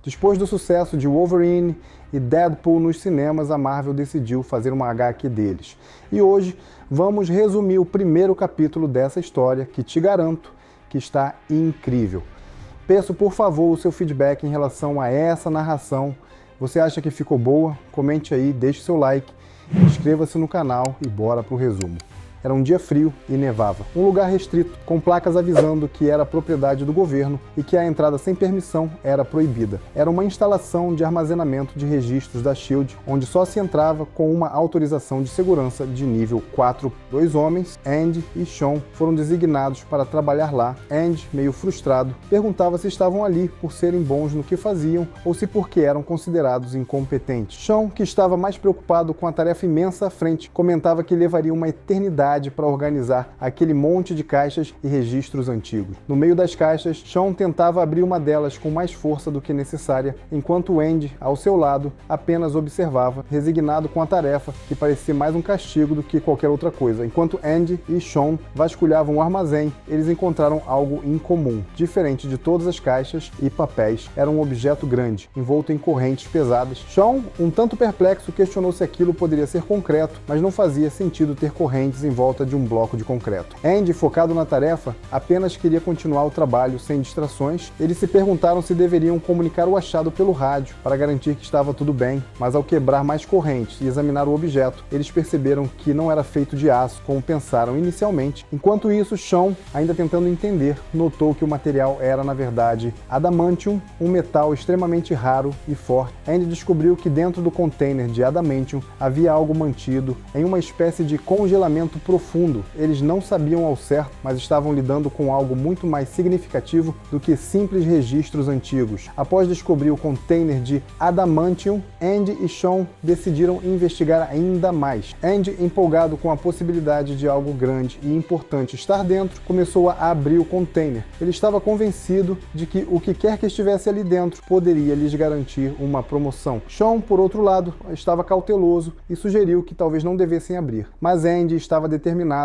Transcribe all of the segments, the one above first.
Depois do sucesso de Wolverine e Deadpool nos cinemas, a Marvel decidiu fazer uma HQ deles. E hoje vamos resumir o primeiro capítulo dessa história, que te garanto que está incrível. Peço, por favor, o seu feedback em relação a essa narração. Você acha que ficou boa? Comente aí, deixe seu like, inscreva-se no canal e bora pro resumo. Era um dia frio e nevava. Um lugar restrito, com placas avisando que era propriedade do governo e que a entrada sem permissão era proibida. Era uma instalação de armazenamento de registros da S.H.I.E.L.D., onde só se entrava com uma autorização de segurança de nível 4. 2 homens, Andy e Sean, foram designados para trabalhar lá. Andy, meio frustrado, perguntava se estavam ali por serem bons no que faziam ou se porque eram considerados incompetentes. Sean, que estava mais preocupado com a tarefa imensa à frente, comentava que levaria uma eternidade para organizar aquele monte de caixas e registros antigos. No meio das caixas, Sean tentava abrir uma delas com mais força do que necessária, enquanto Andy, ao seu lado, apenas observava, resignado com a tarefa, que parecia mais um castigo do que qualquer outra coisa. Enquanto Andy e Sean vasculhavam o armazém, eles encontraram algo incomum. Diferente de todas as caixas e papéis, era um objeto grande, envolto em correntes pesadas. Sean, um tanto perplexo, questionou se aquilo poderia ser concreto, mas não fazia sentido ter correntes em volta de um bloco de concreto. Andy, focado na tarefa, apenas queria continuar o trabalho sem distrações. Eles se perguntaram se deveriam comunicar o achado pelo rádio para garantir que estava tudo bem, mas ao quebrar mais correntes e examinar o objeto, eles perceberam que não era feito de aço, como pensaram inicialmente. Enquanto isso, Sean, ainda tentando entender, notou que o material era, na verdade, adamantium, um metal extremamente raro e forte. Andy descobriu que dentro do container de adamantium havia algo mantido em uma espécie de congelamento profundo. Eles não sabiam ao certo, mas estavam lidando com algo muito mais significativo do que simples registros antigos. Após descobrir o container de adamantium, Andy e Sean decidiram investigar ainda mais. Andy, empolgado com a possibilidade de algo grande e importante estar dentro, começou a abrir o container. Ele estava convencido de que o que quer que estivesse ali dentro poderia lhes garantir uma promoção. Sean, por outro lado, estava cauteloso e sugeriu que talvez não devessem abrir. Mas Andy estava determinado,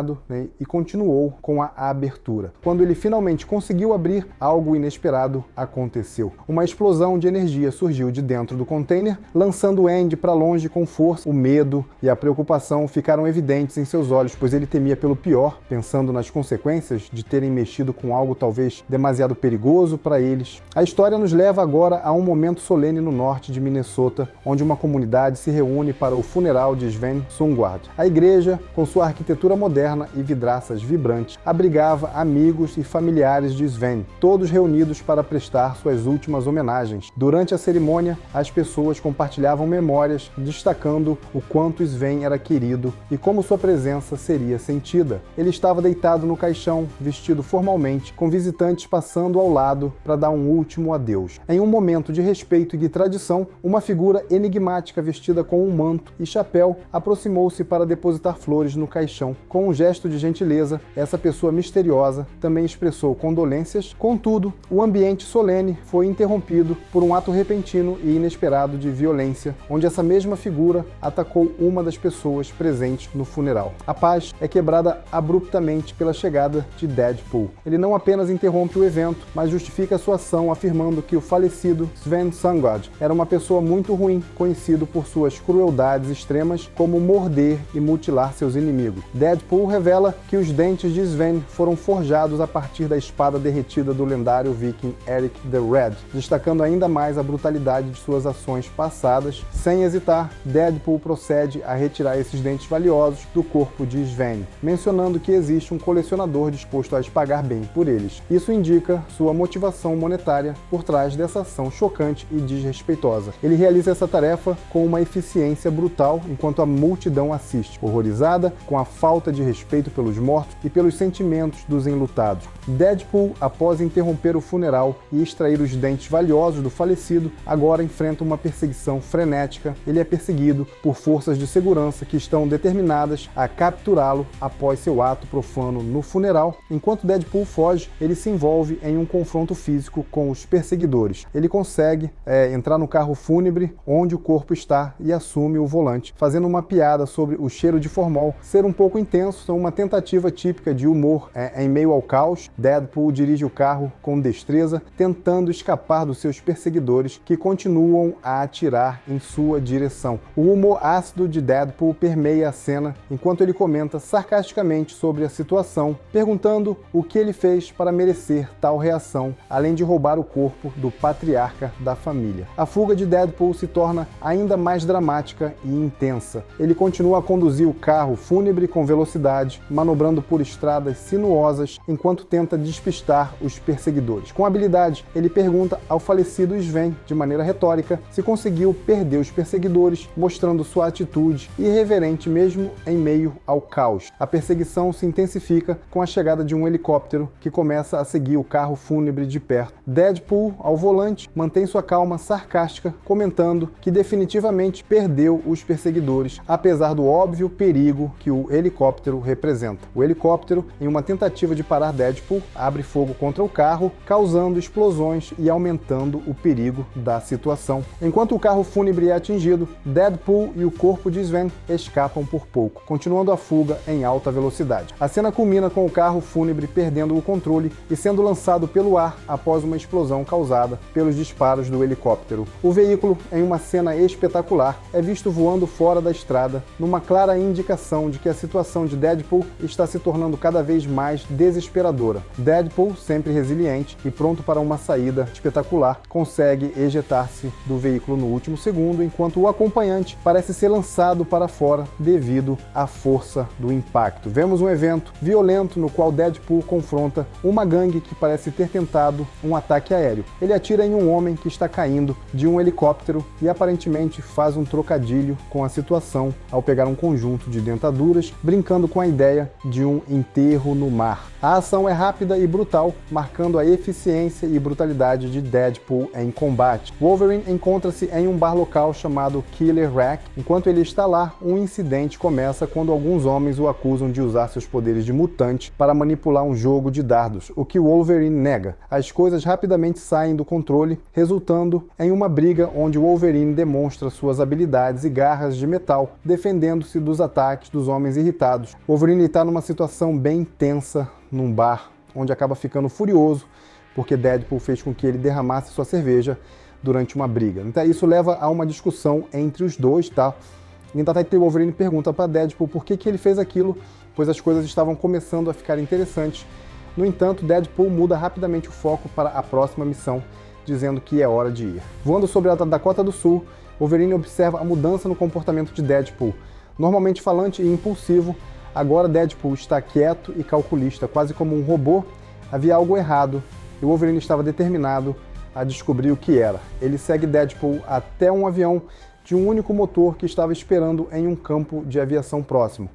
e continuou com a abertura. Quando ele finalmente conseguiu abrir, algo inesperado aconteceu. Uma explosão de energia surgiu de dentro do container, lançando Andy para longe com força. O medo e a preocupação ficaram evidentes em seus olhos, pois ele temia pelo pior, pensando nas consequências de terem mexido com algo talvez demasiado perigoso para eles. A história nos leva agora a um momento solene no norte de Minnesota, onde uma comunidade se reúne para o funeral de Sven Sundgaard. A igreja, com sua arquitetura moderna e vidraças vibrantes, abrigava amigos e familiares de Sven, todos reunidos para prestar suas últimas homenagens. Durante a cerimônia, as pessoas compartilhavam memórias, destacando o quanto Sven era querido e como sua presença seria sentida. Ele estava deitado no caixão, vestido formalmente, com visitantes passando ao lado para dar um último adeus. Em um momento de respeito e de tradição, uma figura enigmática vestida com um manto e chapéu aproximou-se para depositar flores no caixão. Com um gesto de gentileza, essa pessoa misteriosa também expressou condolências. Contudo, o ambiente solene foi interrompido por um ato repentino e inesperado de violência, onde essa mesma figura atacou uma das pessoas presentes no funeral. A paz é quebrada abruptamente pela chegada de Deadpool. Ele não apenas interrompe o evento, mas justifica sua ação afirmando que o falecido Sven Sundgaard era uma pessoa muito ruim, conhecido por suas crueldades extremas, como morder e mutilar seus inimigos. Deadpool revela que os dentes de Sven foram forjados a partir da espada derretida do lendário viking Eric the Red, destacando ainda mais a brutalidade de suas ações passadas. Sem hesitar, Deadpool procede a retirar esses dentes valiosos do corpo de Sven, mencionando que existe um colecionador disposto a pagar bem por eles. Isso indica sua motivação monetária por trás dessa ação chocante e desrespeitosa. Ele realiza essa tarefa com uma eficiência brutal, enquanto a multidão assiste, horrorizada com a falta de respeito pelos mortos e pelos sentimentos dos enlutados. Deadpool, após interromper o funeral e extrair os dentes valiosos do falecido, agora enfrenta uma perseguição frenética. Ele é perseguido por forças de segurança que estão determinadas a capturá-lo após seu ato profano no funeral. Enquanto Deadpool foge, ele se envolve em um confronto físico com os perseguidores. Ele consegue entrar no carro fúnebre onde o corpo está e assume o volante, fazendo uma piada sobre o cheiro de formol ser um pouco pouco intenso, são uma tentativa típica de humor em meio ao caos. Deadpool dirige o carro com destreza, tentando escapar dos seus perseguidores, que continuam a atirar em sua direção. O humor ácido de Deadpool permeia a cena, enquanto ele comenta sarcasticamente sobre a situação, perguntando o que ele fez para merecer tal reação, além de roubar o corpo do patriarca da família. A fuga de Deadpool se torna ainda mais dramática e intensa. Ele continua a conduzir o carro fúnebre com velocidade, manobrando por estradas sinuosas enquanto tenta despistar os perseguidores. Com habilidade, ele pergunta ao falecido Sven, de maneira retórica, se conseguiu perder os perseguidores, mostrando sua atitude irreverente mesmo em meio ao caos. A perseguição se intensifica com a chegada de um helicóptero que começa a seguir o carro fúnebre de perto. Deadpool, ao volante, mantém sua calma sarcástica, comentando que definitivamente perdeu os perseguidores, apesar do óbvio perigo que o helicóptero representa. O helicóptero, em uma tentativa de parar Deadpool, abre fogo contra o carro, causando explosões e aumentando o perigo da situação. Enquanto o carro fúnebre é atingido, Deadpool e o corpo de Sven escapam por pouco, continuando a fuga em alta velocidade. A cena culmina com o carro fúnebre perdendo o controle e sendo lançado pelo ar após uma explosão causada pelos disparos do helicóptero. O veículo, em uma cena espetacular, é visto voando fora da estrada, numa clara indicação de que a situação de Deadpool está se tornando cada vez mais desesperadora. Deadpool, sempre resiliente e pronto para uma saída espetacular, consegue ejetar-se do veículo no último segundo, enquanto o acompanhante parece ser lançado para fora devido à força do impacto. Vemos um evento violento no qual Deadpool confronta uma gangue que parece ter tentado um ataque aéreo. Ele atira em um homem que está caindo de um helicóptero e aparentemente faz um trocadilho com a situação ao pegar um conjunto de dentaduras, brincando com a ideia de um enterro no mar. A ação é rápida e brutal, marcando a eficiência e brutalidade de Deadpool em combate. Wolverine encontra-se em um bar local chamado Killer Rack. Enquanto ele está lá, um incidente começa quando alguns homens o acusam de usar seus poderes de mutante para manipular um jogo de dardos, o que Wolverine nega. As coisas rapidamente saem do controle, resultando em uma briga onde Wolverine demonstra suas habilidades e garras de metal, defendendo-se dos ataques dos homens irritados. Wolverine está numa situação bem tensa num bar, onde acaba ficando furioso porque Deadpool fez com que ele derramasse sua cerveja durante uma briga. Então isso leva a uma discussão entre os dois, tá? Então até que o Wolverine pergunta para Deadpool por que ele fez aquilo, pois as coisas estavam começando a ficar interessantes. No entanto, Deadpool muda rapidamente o foco para a próxima missão, dizendo que é hora de ir. Voando sobre a Dakota do Sul, Wolverine observa a mudança no comportamento de Deadpool. Normalmente falante e impulsivo, agora Deadpool está quieto e calculista, quase como um robô. Havia algo errado e Wolverine estava determinado a descobrir o que era. Ele segue Deadpool até um avião de um único motor que estava esperando em um campo de aviação próximo.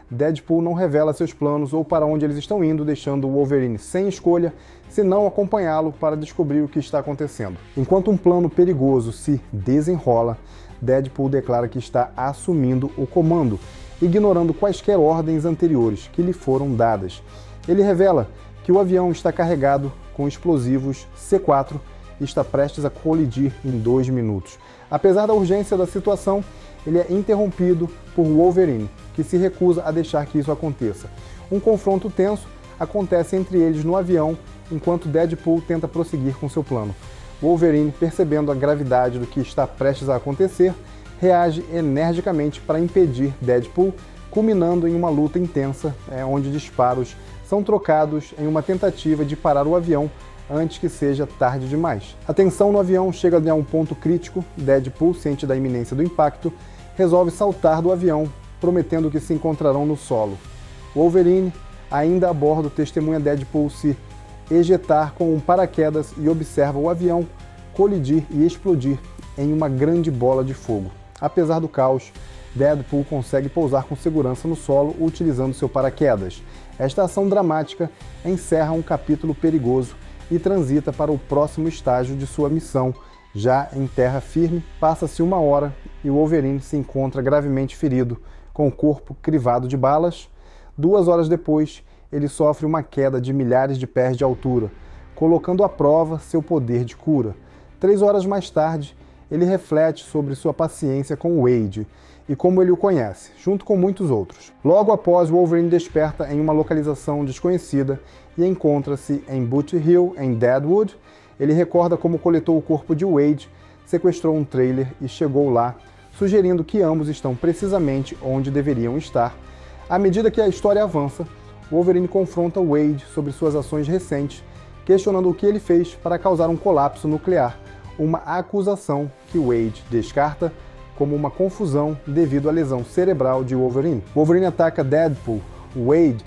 Deadpool não revela seus planos ou para onde eles estão indo, deixando Wolverine sem escolha, se não acompanhá-lo para descobrir o que está acontecendo. Enquanto um plano perigoso se desenrola, Deadpool declara que está assumindo o comando, ignorando quaisquer ordens anteriores que lhe foram dadas. Ele revela que o avião está carregado com explosivos C4 e está prestes a colidir em 2 minutos. Apesar da urgência da situação, ele é interrompido por Wolverine, que se recusa a deixar que isso aconteça. Um confronto tenso acontece entre eles no avião, enquanto Deadpool tenta prosseguir com seu plano. Wolverine, percebendo a gravidade do que está prestes a acontecer, reage energicamente para impedir Deadpool, culminando em uma luta intensa, onde disparos são trocados em uma tentativa de parar o avião antes que seja tarde demais. A tensão no avião chega a um ponto crítico. Deadpool, ciente da iminência do impacto, resolve saltar do avião, prometendo que se encontrarão no solo. Wolverine, ainda a bordo, testemunha Deadpool se ejetar com um paraquedas e observa o avião colidir e explodir em uma grande bola de fogo. Apesar do caos, Deadpool consegue pousar com segurança no solo utilizando seu paraquedas. Esta ação dramática encerra um capítulo perigoso e transita para o próximo estágio de sua missão. Já em terra firme, passa-se 1 hora e Wolverine se encontra gravemente ferido, com o corpo crivado de balas. 2 horas depois, ele sofre uma queda de milhares de pés de altura, colocando à prova seu poder de cura. 3 horas mais tarde, ele reflete sobre sua paciência com Wade e como ele o conhece, junto com muitos outros. Logo após, Wolverine desperta em uma localização desconhecida e encontra-se em Boot Hill, em Deadwood. Ele recorda como coletou o corpo de Wade, sequestrou um trailer e chegou lá, sugerindo que ambos estão precisamente onde deveriam estar. À medida que a história avança, Wolverine confronta Wade sobre suas ações recentes, questionando o que ele fez para causar um colapso nuclear, uma acusação que Wade descarta como uma confusão devido à lesão cerebral de Wolverine. Wolverine ataca Deadpool, Wade,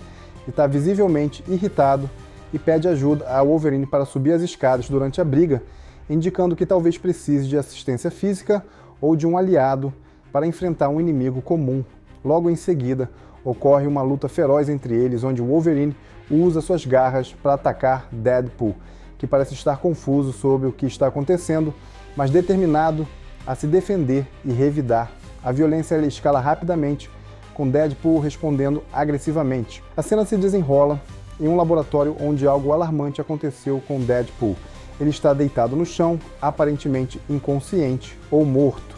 e está visivelmente irritado e pede ajuda a Wolverine para subir as escadas durante a briga, indicando que talvez precise de assistência física ou de um aliado para enfrentar um inimigo comum. Logo em seguida, ocorre uma luta feroz entre eles, onde Wolverine usa suas garras para atacar Deadpool, que parece estar confuso sobre o que está acontecendo, mas determinado a se defender e revidar. A violência escala rapidamente, com Deadpool respondendo agressivamente. A cena se desenrola em um laboratório onde algo alarmante aconteceu com Deadpool. Ele está deitado no chão, aparentemente inconsciente ou morto.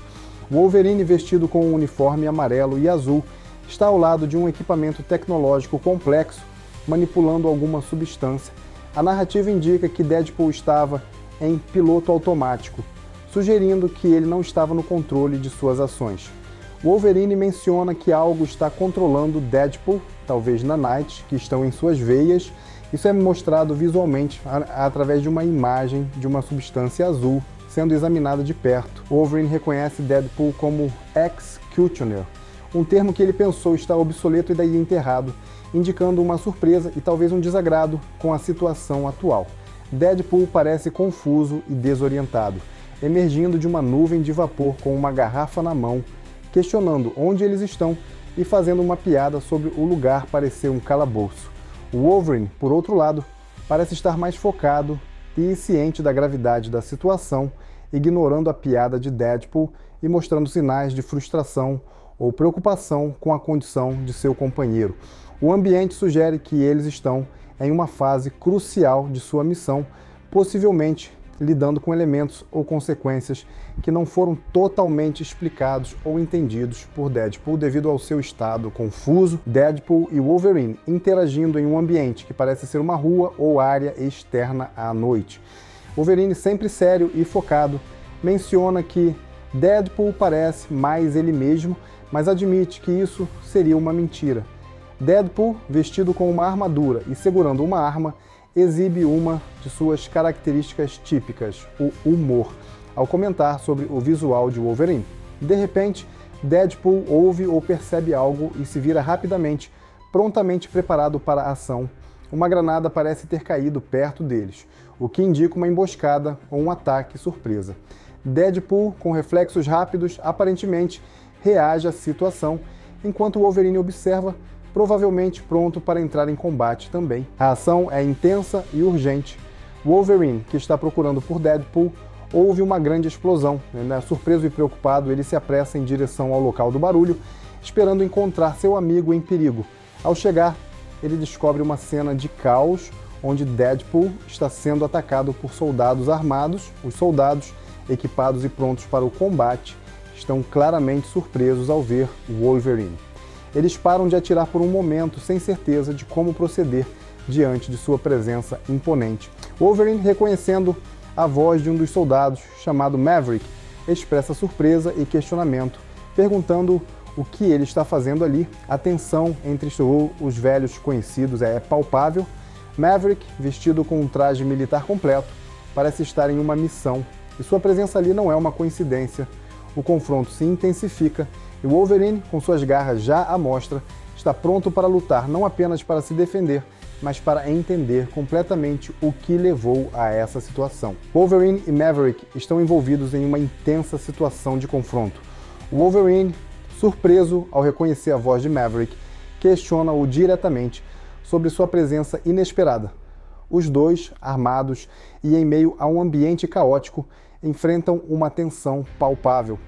Wolverine, vestido com um uniforme amarelo e azul, está ao lado de um equipamento tecnológico complexo, manipulando alguma substância. A narrativa indica que Deadpool estava em piloto automático, sugerindo que ele não estava no controle de suas ações. Wolverine menciona que algo está controlando Deadpool, talvez nanites, que estão em suas veias. Isso é mostrado visualmente através de uma imagem de uma substância azul sendo examinada de perto. Wolverine reconhece Deadpool como executioner, um termo que ele pensou estar obsoleto e daí enterrado, indicando uma surpresa e talvez um desagrado com a situação atual. Deadpool parece confuso e desorientado, emergindo de uma nuvem de vapor com uma garrafa na mão, questionando onde eles estão e fazendo uma piada sobre o lugar parecer um calabouço. O Wolverine, por outro lado, parece estar mais focado e ciente da gravidade da situação, ignorando a piada de Deadpool e mostrando sinais de frustração ou preocupação com a condição de seu companheiro. O ambiente sugere que eles estão em uma fase crucial de sua missão, possivelmente lidando com elementos ou consequências que não foram totalmente explicados ou entendidos por Deadpool devido ao seu estado confuso. Deadpool e Wolverine interagindo em um ambiente que parece ser uma rua ou área externa à noite. Wolverine, sempre sério e focado, menciona que Deadpool parece mais ele mesmo, mas admite que isso seria uma mentira. Deadpool, vestido com uma armadura e segurando uma arma, exibe uma de suas características típicas, o humor, ao comentar sobre o visual de Wolverine. De repente, Deadpool ouve ou percebe algo e se vira rapidamente, prontamente preparado para a ação. Uma granada parece ter caído perto deles, o que indica uma emboscada ou um ataque surpresa. Deadpool, com reflexos rápidos, aparentemente reage à situação, enquanto Wolverine observa, provavelmente pronto para entrar em combate também. A ação é intensa e urgente. Wolverine, que está procurando por Deadpool, ouve uma grande explosão. Surpreso e preocupado, ele se apressa em direção ao local do barulho, esperando encontrar seu amigo em perigo. Ao chegar, ele descobre uma cena de caos, onde Deadpool está sendo atacado por soldados armados. Os soldados, equipados e prontos para o combate, estão claramente surpresos ao ver Wolverine. Eles param de atirar por um momento, sem certeza de como proceder diante de sua presença imponente. Wolverine, reconhecendo a voz de um dos soldados, chamado Maverick, expressa surpresa e questionamento, perguntando o que ele está fazendo ali. A tensão entre os velhos conhecidos é palpável. Maverick, vestido com um traje militar completo, parece estar em uma missão, e sua presença ali não é uma coincidência. O confronto se intensifica e Wolverine, com suas garras já à mostra, está pronto para lutar, não apenas para se defender, mas para entender completamente o que levou a essa situação. Wolverine e Maverick estão envolvidos em uma intensa situação de confronto. Wolverine, surpreso ao reconhecer a voz de Maverick, questiona-o diretamente sobre sua presença inesperada. Os dois, armados e em meio a um ambiente caótico, enfrentam uma tensão palpável.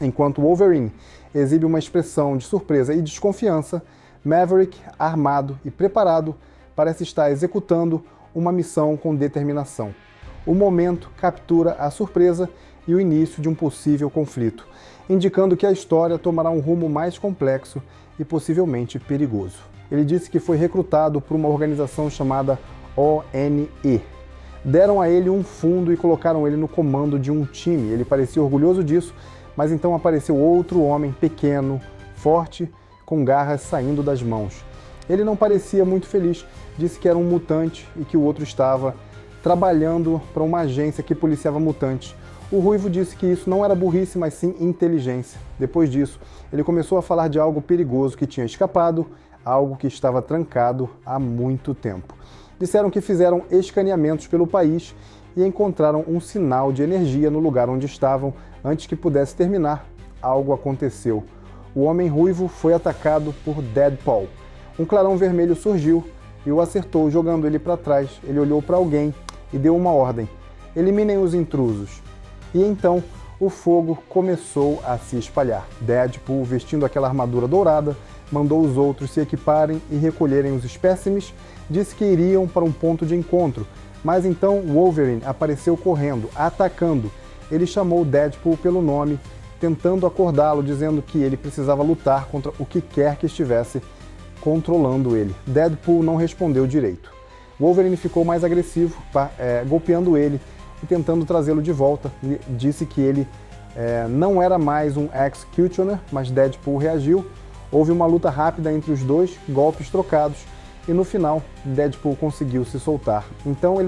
Enquanto Wolverine exibe uma expressão de surpresa e desconfiança, Maverick, armado e preparado, parece estar executando uma missão com determinação. O momento captura a surpresa e o início de um possível conflito, indicando que a história tomará um rumo mais complexo e possivelmente perigoso. Ele disse que foi recrutado por uma organização chamada ONE. Deram a ele um fundo e colocaram ele no comando de um time. Ele parecia orgulhoso disso, mas então apareceu outro homem pequeno, forte, com garras saindo das mãos. Ele não parecia muito feliz, disse que era um mutante e que o outro estava trabalhando para uma agência que policiava mutantes. O Ruivo disse que isso não era burrice, mas sim inteligência. Depois disso, ele começou a falar de algo perigoso que tinha escapado, algo que estava trancado há muito tempo. Disseram que fizeram escaneamentos pelo país e encontraram um sinal de energia no lugar onde estavam. Antes que pudesse terminar, algo aconteceu. O Homem Ruivo foi atacado por Deadpool. Um clarão vermelho surgiu e o acertou, jogando ele para trás. Ele olhou para alguém e deu uma ordem: eliminem os intrusos. E então o fogo começou a se espalhar. Deadpool, vestindo aquela armadura dourada, mandou os outros se equiparem e recolherem os espécimes. Disse que iriam para um ponto de encontro, mas então Wolverine apareceu correndo, atacando. Ele chamou Deadpool pelo nome, tentando acordá-lo, dizendo que ele precisava lutar contra o que quer que estivesse controlando ele. Deadpool não respondeu direito. Wolverine ficou mais agressivo, golpeando ele e tentando trazê-lo de volta. Disse que ele não era mais um Executioner, mas Deadpool reagiu. Houve uma luta rápida entre os dois, golpes trocados, e no final Deadpool conseguiu se soltar. Então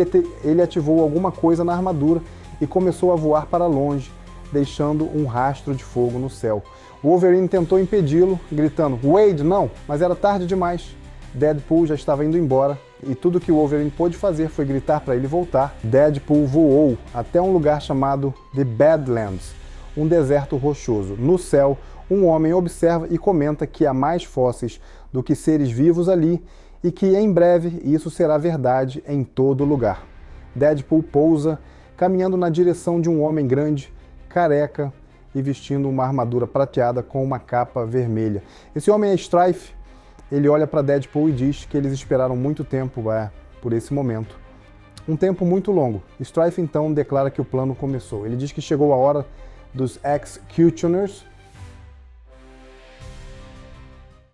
ele ativou alguma coisa na armadura e começou a voar para longe, deixando um rastro de fogo no céu. Wolverine tentou impedi-lo, gritando "Wade, não!", mas era tarde demais. Deadpool já estava indo embora e tudo que o Wolverine pôde fazer foi gritar para ele voltar. Deadpool voou até um lugar chamado The Badlands, um deserto rochoso. No céu, um homem observa e comenta que há mais fósseis do que seres vivos ali e que em breve isso será verdade em todo lugar. Deadpool pousa, caminhando na direção de um homem grande, careca e vestindo uma armadura prateada com uma capa vermelha. Esse homem é Strife. Ele olha para Deadpool e diz que eles esperaram muito tempo por esse momento. Um tempo muito longo. Strife então declara que o plano começou. Ele diz que chegou a hora dos Executioners